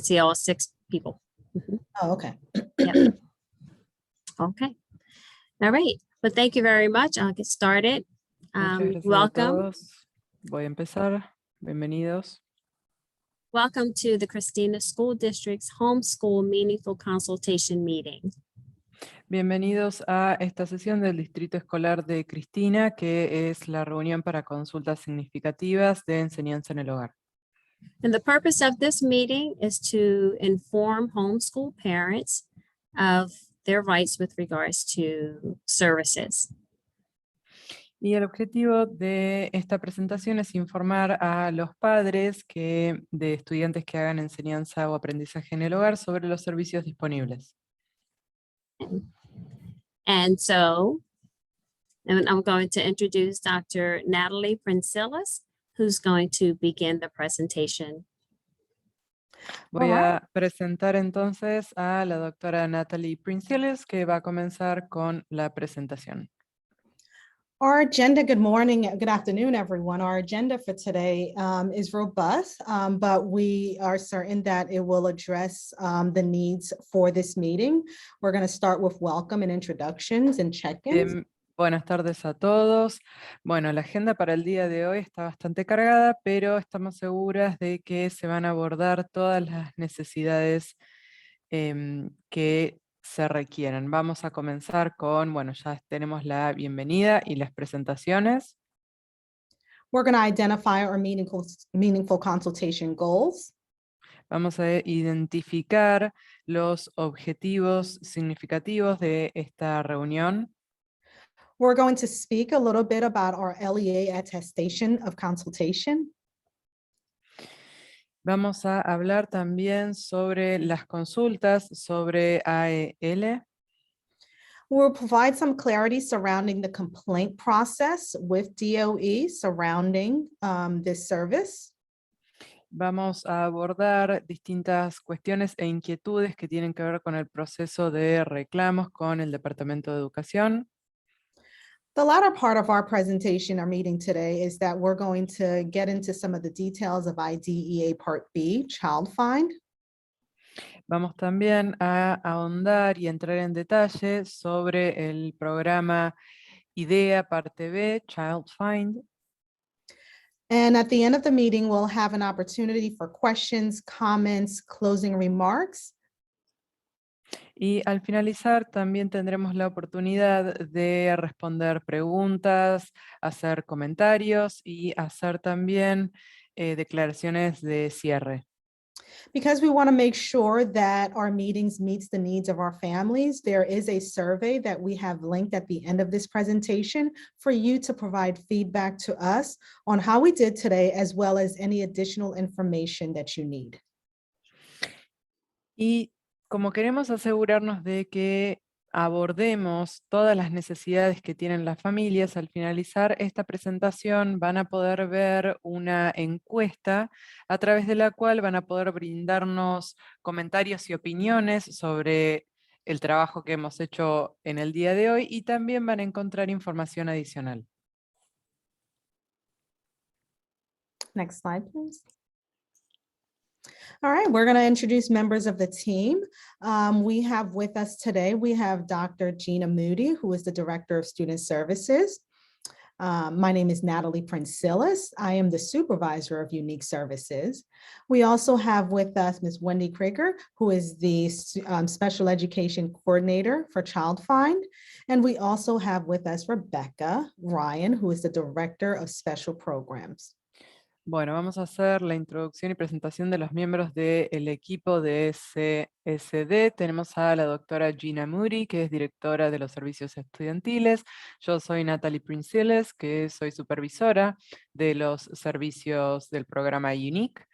see all 6 people. Mhm. Oh, okay. Yep. Okay. All right. Well, thank you very much. I'll get started. Muchas gracias a Welcome. todos. Voy a empezar. Bienvenidos. Welcome to the Christina School District's Homeschool Meaningful Consultation meeting. Bienvenidos a esta sesión del Distrito Escolar de Cristina, que es la reunión para consultas significativas de enseñanza en el hogar. And the purpose of this meeting is to inform homeschool parents of their rights with regards to services. Y el objetivo de esta presentación es informar a los padres de estudiantes que hagan enseñanza o aprendizaje en el hogar sobre los servicios disponibles. And so, and I'm going to introduce Dr. Natalie Princelis, who's going to begin the presentation. Voy a presentar entonces a la doctora Natalie Princelis, que va a comenzar con la presentación. Our agenda, good morning, good afternoon, everyone. Our agenda for today is robust, but we are certain that it will address the needs for this meeting. We're going to start with welcome and introductions and check-ins. Buenas tardes a todos. Bueno, la agenda para el día de hoy está bastante cargada, pero estamos seguras de que se van a abordar todas las necesidades que se requieren. Vamos a comenzar con, bueno, ya tenemos la bienvenida y las presentaciones. We're going to identify our meaningful consultation goals. Vamos a identificar los objetivos significativos de esta reunión. We're going to speak a little bit about our LEA attestation of consultation. Vamos a hablar también sobre las consultas sobre AEL. We'll provide some clarity surrounding the complaint process with DOE surrounding this service. Vamos a abordar distintas cuestiones e inquietudes que tienen que ver con el proceso de reclamos con el Departamento de Educación. The latter part of our presentation, our meeting today, is that we're going to get into some of the details of IDEA Part B, Child Find. Vamos también a ahondar y entrar en detalle sobre el programa IDEA Parte B, Child Find. And at the end of the meeting, we'll have an opportunity for questions, comments, closing remarks. Y al finalizar también tendremos la oportunidad de responder preguntas, hacer comentarios y hacer también declaraciones de cierre. Because we want to make sure that our meetings meets the needs of our families, there is a survey that we have linked at the end of this presentation for you to provide feedback to us on how we did today, as well as any additional information that you need. Y como queremos asegurarnos de que abordemos todas las necesidades que tienen las familias, al finalizar esta presentación van a poder ver una encuesta a través de la cual van a poder brindarnos comentarios y opiniones sobre el trabajo que hemos hecho en el día de hoy y también van a encontrar información adicional. Next slide, please. All right, we're going to introduce members of the team. We have with us today, we have Dr. Gina Moody, who is the Director of Student Services. My name is Natalie Princelis. I am the Supervisor of Unique Services. We also have with us Ms. Wendy Krieger, who is the Special Education Coordinator for Child Find. And we also have with us Rebecca Ryan, who is the Director of Special Programs. Bueno, vamos a hacer la introducción y presentación de los miembros del equipo de CSD. Tenemos a la doctora Gina Moody, que es directora de los servicios estudiantiles. Yo soy Natalie Princelis, que soy supervisora de los servicios del programa Unique.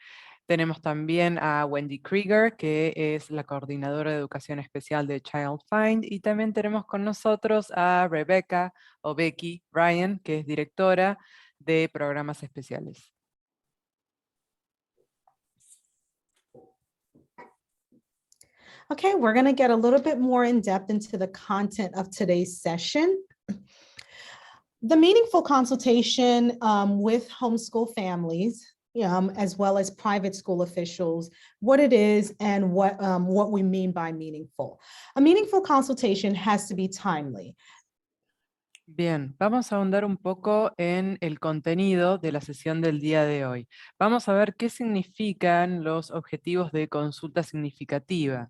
Tenemos también a Wendy Krieger, que es la coordinadora de educación especial de Child Find. Y también tenemos con nosotros a Rebecca o Becky Ryan, que es directora de programas especiales. Okay, we're going to get a little bit more in depth into the content of today's session. The meaningful consultation with homeschool families as well as private school officials, what it is and what we mean by meaningful. A meaningful consultation has to be timely. Bien, vamos a ahondar un poco en el contenido de la sesión del día de hoy. Vamos a ver qué significan los objetivos de consulta significativa.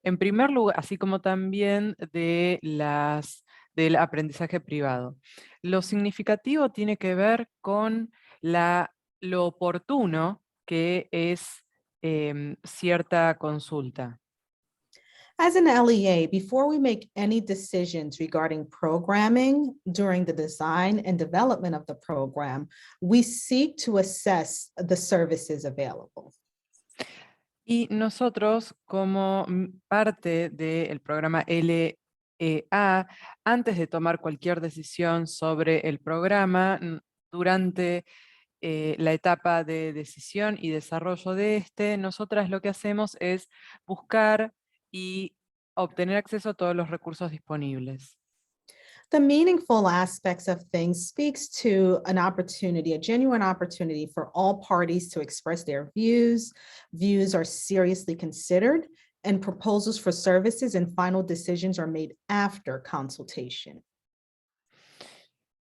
En primer lugar, así como también del aprendizaje privado. Lo significativo tiene que ver con lo oportuno que es cierta consulta. As an LEA, before we make any decisions regarding programming during the design and development of the program, we seek to assess the services available. Y nosotros, como parte del programa LEA, antes de tomar cualquier decisión sobre el programa, durante la etapa de decisión y desarrollo de este, nosotras lo que hacemos es buscar y obtener acceso a todos los recursos disponibles. The meaningful aspects of things speaks to an opportunity, a genuine opportunity for all parties to express their views. Views are seriously considered, and proposals for services and final decisions are made after consultation.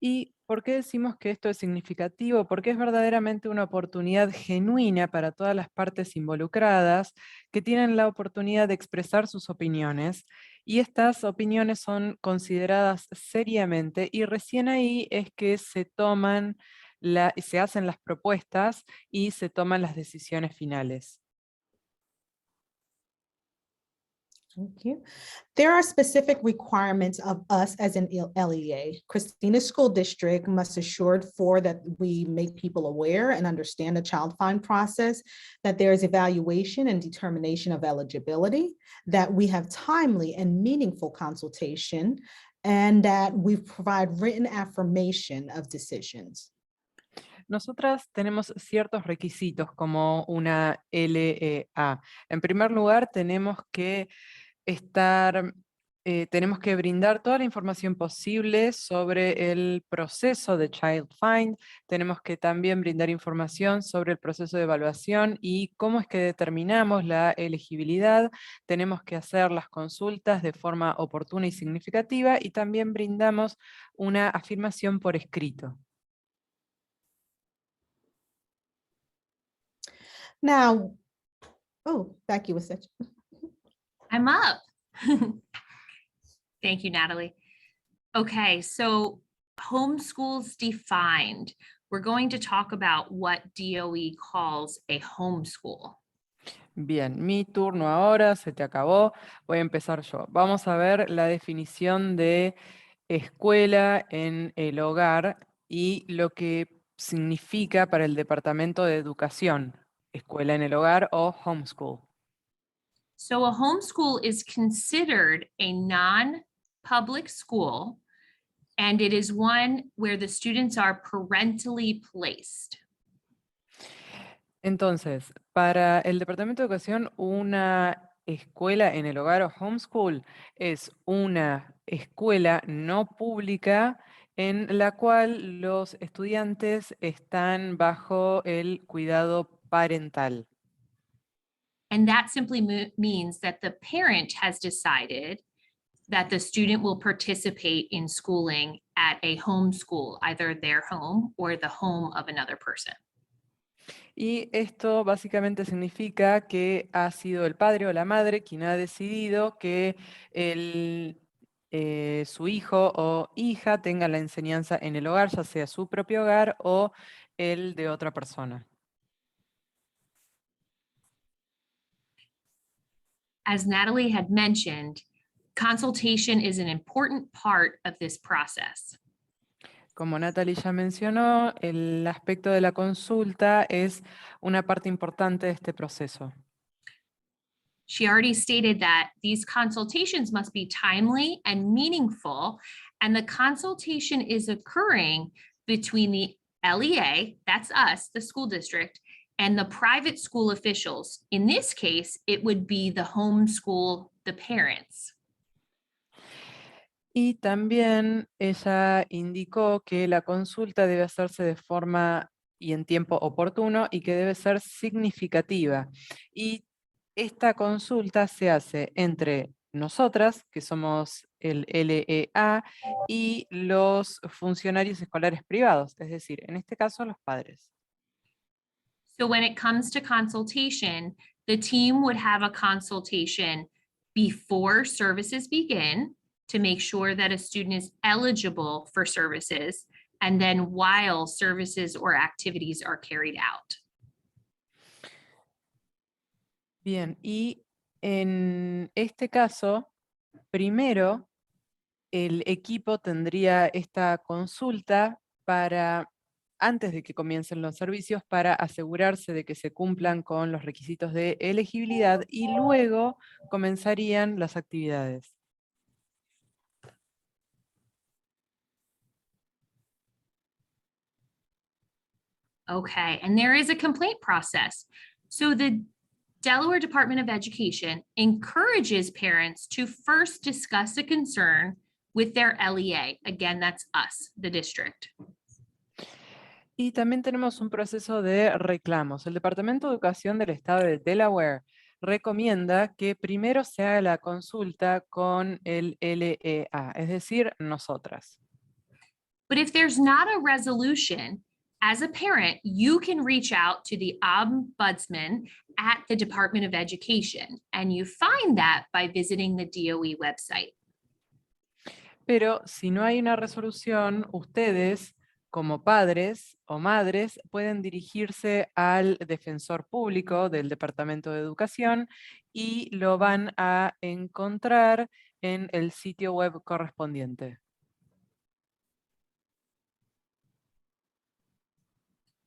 ¿Y por qué decimos que esto es significativo? Porque es verdaderamente una oportunidad genuina para todas las partes involucradas que tienen la oportunidad de expresar sus opiniones, y estas opiniones son consideradas seriamente, y recién ahí es que se hacen las propuestas y se toman las decisiones finales. Thank you. There are specific requirements of us as an LEA. Christina School District must assure that we make people aware and understand the child find process, that there is evaluation and determination of eligibility, that we have timely and meaningful consultation, and that we provide written affirmation of decisions. Nosotras tenemos ciertos requisitos como una LEA. En primer lugar, tenemos que brindar toda la información posible sobre el proceso de Child Find. Tenemos que también brindar información sobre el proceso de evaluación y cómo es que determinamos la elegibilidad. Tenemos que hacer las consultas de forma oportuna y significativa, y también brindamos una afirmación por escrito. Now, Becky was such. I'm up. Thank you, Natalie. Okay, so homeschools defined. We're going to talk about what DOE calls a homeschool. Bien, mi turno ahora, se te acabó, voy a empezar yo. Vamos a ver la definición de escuela en el hogar y lo que significa para el Departamento de Educación, escuela en el hogar o homeschool. So a homeschool is considered a non-public school, and it is one where the students are parentally placed. Entonces, para el Departamento de Educación, una escuela en el hogar o homeschool es una escuela no pública en la cual los estudiantes están bajo el cuidado parental. And that simply means that the parent has decided that the student will participate in schooling at a homeschool, either their home or the home of another person. Y esto básicamente significa que ha sido el padre o la madre quien ha decidido que su hijo o hija tenga la enseñanza en el hogar, ya sea su propio hogar o el de otra persona. As Natalie had mentioned, consultation is an important part of this process. Como Natalie ya mencionó, el aspecto de la consulta es una parte importante de este proceso. She already stated that these consultations must be timely and meaningful, and the consultation is occurring between the LEA, that's us, the school district, and the private school officials. In this case, it would be the homeschool, the parents. Y también ella indicó que la consulta debe hacerse de forma y en tiempo oportuno y que debe ser significativa. Y esta consulta se hace entre nosotras, que somos el LEA, y los funcionarios escolares privados, es decir, en este caso los padres. So when it comes to consultation, the team would have a consultation before services begin to make sure that a student is eligible for services, and then while services or activities are carried out. Bien, y en este caso, primero el equipo tendría esta consulta antes de que comiencen los servicios, para asegurarse de que se cumplan con los requisitos de elegibilidad, y luego comenzarían las actividades. Okay, and there is a complaint process. So the Delaware Department of Education encourages parents to first discuss a concern with their LEA. Again, that's us, the district. Y también tenemos un proceso de reclamos. El Departamento de Educación del Estado de Delaware recomienda que primero se haga la consulta con el LEA, es decir, nosotras. But if there's not a resolution, as a parent, you can reach out to the ombudsman at the Department of Education, and you find that by visiting the DOE website. Pero si no hay una resolución, ustedes, como padres o madres, pueden dirigirse al defensor público del Departamento de Educación y lo van a encontrar en el sitio web correspondiente.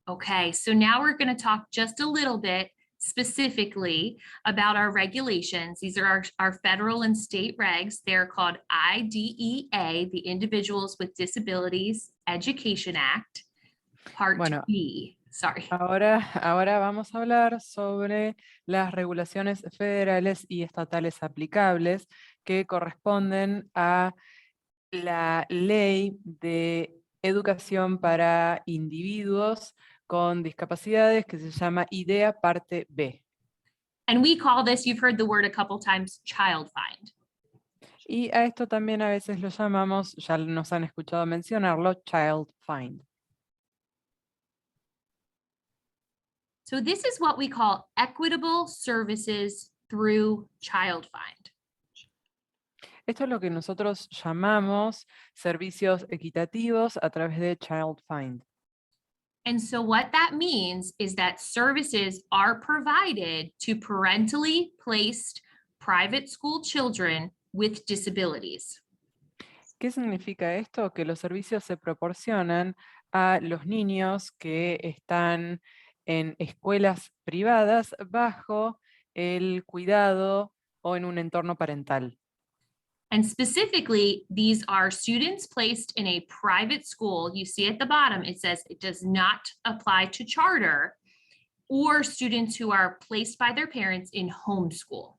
Okay, so now we're going to talk just a little bit specifically about our regulations. These are our federal and state regs. They're called IDEA, the Individuals with Disabilities Education Act, Part Bueno. B. Sorry. Ahora vamos a hablar sobre las regulaciones federales y estatales aplicables que corresponden a la Ley de Educación para Individuos con Discapacidades, que se llama IDEA Parte B. And we call this, you've heard the word a couple times, child find. Y a esto también a veces lo llamamos, ya nos han escuchado mencionarlo, child find. So this is what we call equitable services through child find. Esto es lo que nosotros llamamos servicios equitativos a través de child find. And so what that means is that services are provided to parentally placed private school children with disabilities. ¿Qué significa esto? Que los servicios se proporcionan a los niños que están en escuelas privadas bajo el cuidado o en un entorno parental. And specifically, these are students placed in a private school. You see at the bottom, it says it does not apply to charter, or students who are placed by their parents in homeschool.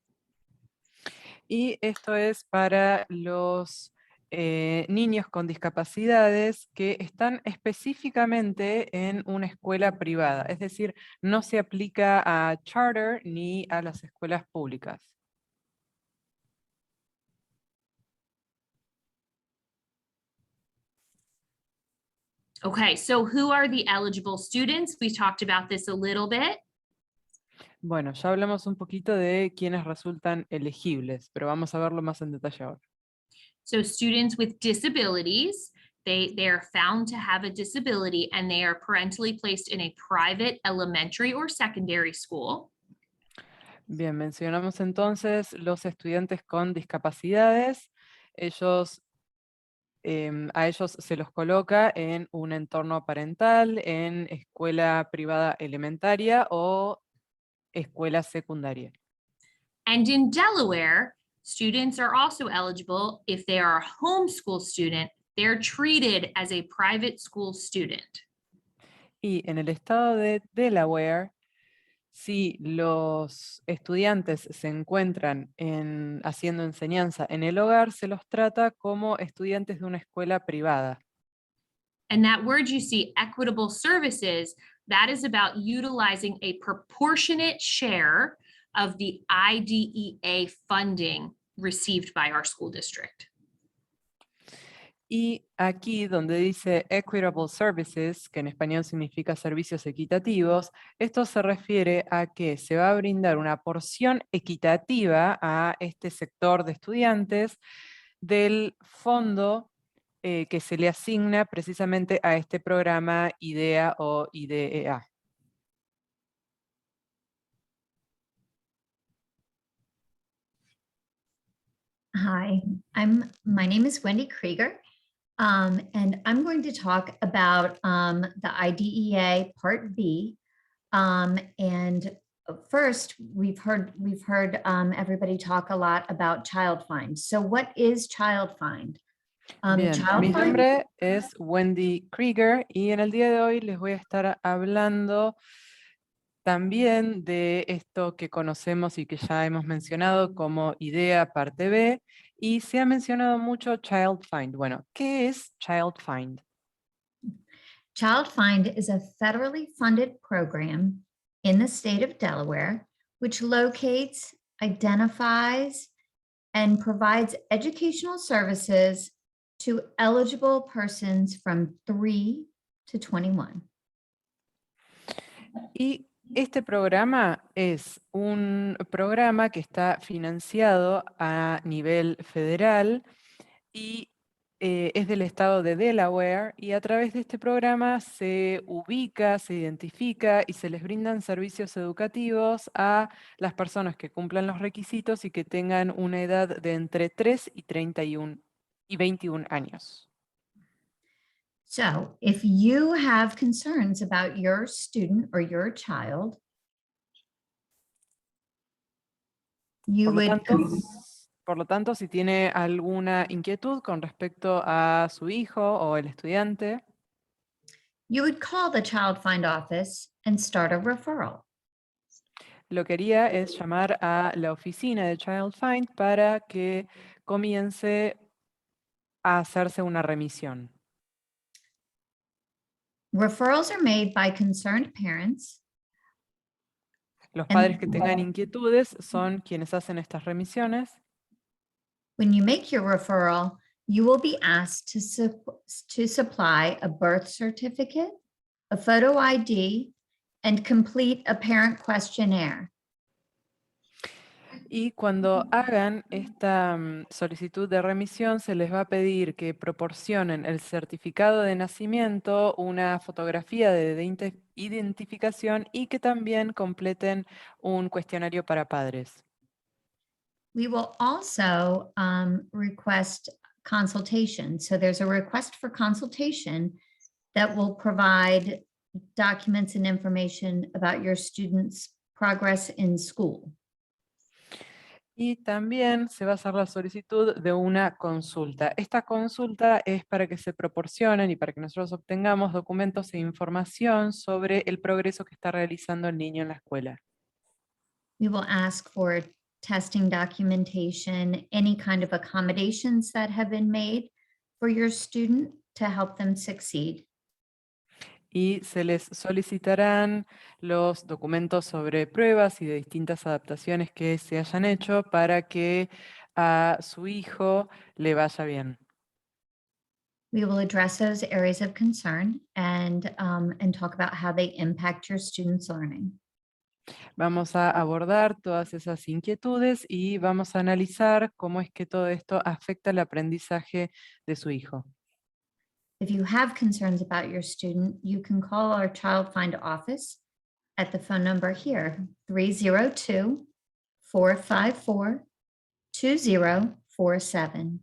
Y esto es para los niños con discapacidades que están específicamente en una escuela privada. Es decir, no se aplica a charter ni a las escuelas públicas. Okay, so who are the eligible students? We talked about this a little bit. Bueno, ya hablamos un poquito de quienes resultan elegibles, pero vamos a verlo más en detalle ahora. So students with disabilities, they are found to have a disability and they are parentally placed in a private elementary or secondary school. Bien, mencionamos entonces los estudiantes con discapacidades. A ellos se los coloca en un entorno parental, en escuela privada elementaria o escuela secundaria. And in Delaware, students are also eligible if they are a homeschool student. They're treated as a private school student. Y en el estado de Delaware, si los estudiantes se encuentran haciendo enseñanza en el hogar, se los trata como estudiantes de una escuela privada. And that word you see, equitable services, That is about utilizing a proportionate share of the IDEA funding received by our school district. Y aquí donde dice Equitable Services, que en español significa servicios equitativos, esto se refiere a que se va a brindar una porción equitativa a este sector de estudiantes del fondo que se le asigna precisamente a este programa IDEA o IDEA. Hi, my name is Wendy Krieger, and I'm going to talk about the IDEA Part B. And first, we've heard everybody talk a lot about Child Find. So what is Child Find? Bien, Child mi Find- nombre es Wendy Krieger y en el día de hoy les voy a estar hablando también de esto que conocemos y que ya hemos mencionado como IDEA parte B, y se ha mencionado mucho Child Find. Bueno, ¿qué es Child Find? Child Find is a federally funded program in the state of Delaware, which locates, identifies, and provides educational services to eligible persons from 3 to 21. Y este programa es un programa que está financiado a nivel federal y es del estado de Delaware, y a través de este programa se ubica, se identifica y se les brindan servicios educativos a las personas que cumplan los requisitos y que tengan una edad de entre 3 y 21 años. So if you have concerns about your student or your child, you Por lo tanto, si tiene alguna inquietud con respecto a su hijo o el estudiante, would call the Child Find office and start a referral. lo que haría es llamar a la oficina de Child Find para que comience a hacerse una remisión. Referrals are made by concerned parents. Los padres que tengan inquietudes son quienes hacen estas remisiones. When you make your referral, you will be asked to supply a birth certificate, a photo ID, and complete a parent questionnaire. Y cuando hagan esta solicitud de remisión, se les va a pedir que proporcionen el certificado de nacimiento, una fotografía de identificación y que también completen un cuestionario para padres. We will also request consultation. So there's a request for consultation that will provide documents and information about your student's progress in school. Y también se va a hacer la solicitud de una consulta. Esta consulta es para que se proporcionen y para que nosotros obtengamos documentos e información sobre el progreso que está realizando el niño en la escuela. We will ask for testing documentation, any kind of accommodations that have been made for your student to help them succeed. Y se les solicitarán los documentos sobre pruebas y de distintas adaptaciones que se hayan hecho para que a su hijo le vaya bien. We will address those areas of concern and talk about how they impact your students' learning. Vamos a abordar todas esas inquietudes y vamos a analizar cómo es que todo esto afecta el aprendizaje de su hijo. If you have concerns about your student, you can call our Child Find office at the phone number here, 302-454-2047.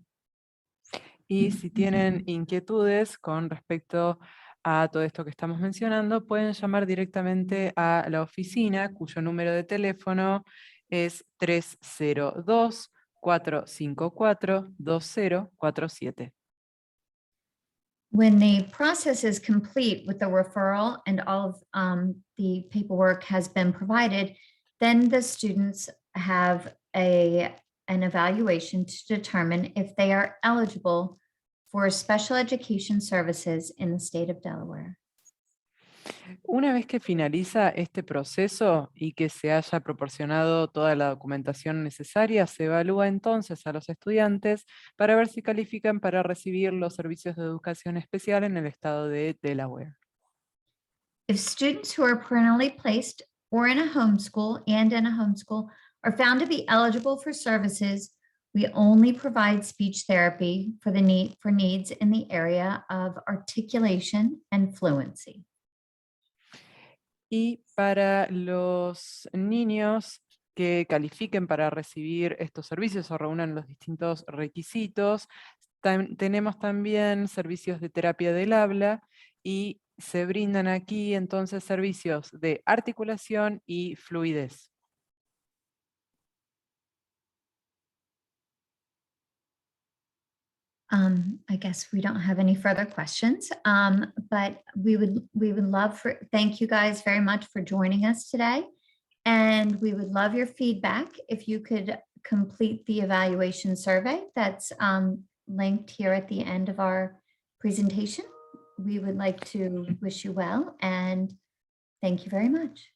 Y si tienen inquietudes con respecto a todo esto que estamos mencionando, pueden llamar directamente a la oficina, cuyo número de teléfono es 302-454-2047. When the process is complete with the referral and all of the paperwork has been provided, then the students have an evaluation to determine if they are eligible for special education services in the state of Delaware. Una vez que finaliza este proceso y que se haya proporcionado toda la documentación necesaria, se evalúa entonces a los estudiantes para ver si califican para recibir los servicios de educación especial en el estado de Delaware. If students who are parentally placed or in a homeschool are found to be eligible for services, we only provide speech therapy for needs in the area of articulation and fluency. Y para los niños que califiquen para recibir estos servicios o reúnan los distintos requisitos, tenemos también servicios de terapia del habla y se brindan aquí entonces servicios de articulación y fluidez. I guess we don't have any further questions, but we would love for, thank you guys very much for joining us today. And we would love your feedback if you could complete the evaluation survey that's linked here at the end of our presentation. We would like to wish you well and thank you very much.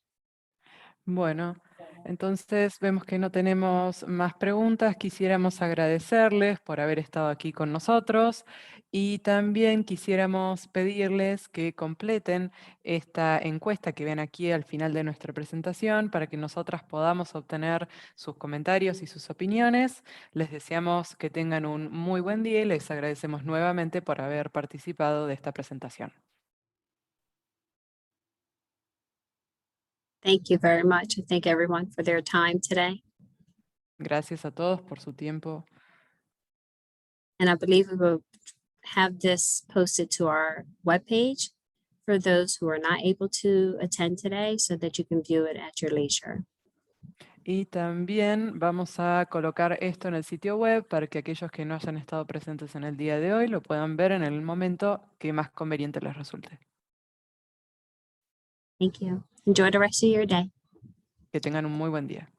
Bueno, entonces vemos que no tenemos más preguntas. Quisiéramos agradecerles por haber estado aquí con nosotros y también quisiéramos pedirles que completen esta encuesta que ven aquí al final de nuestra presentación para que nosotras podamos obtener sus comentarios y sus opiniones. Les deseamos que tengan un muy buen día y les agradecemos nuevamente por haber participado de esta presentación. Thank you very much. I thank everyone for their time today. Gracias a todos por su tiempo. And I believe we will have this posted to our webpage for those who are not able to attend today so that you can view it at your leisure. Y también vamos a colocar esto en el sitio web para que aquellos que no hayan estado presentes en el día de hoy lo puedan ver en el momento que más conveniente les resulte. Thank you. Enjoy the rest of your day. Que tengan un muy buen día.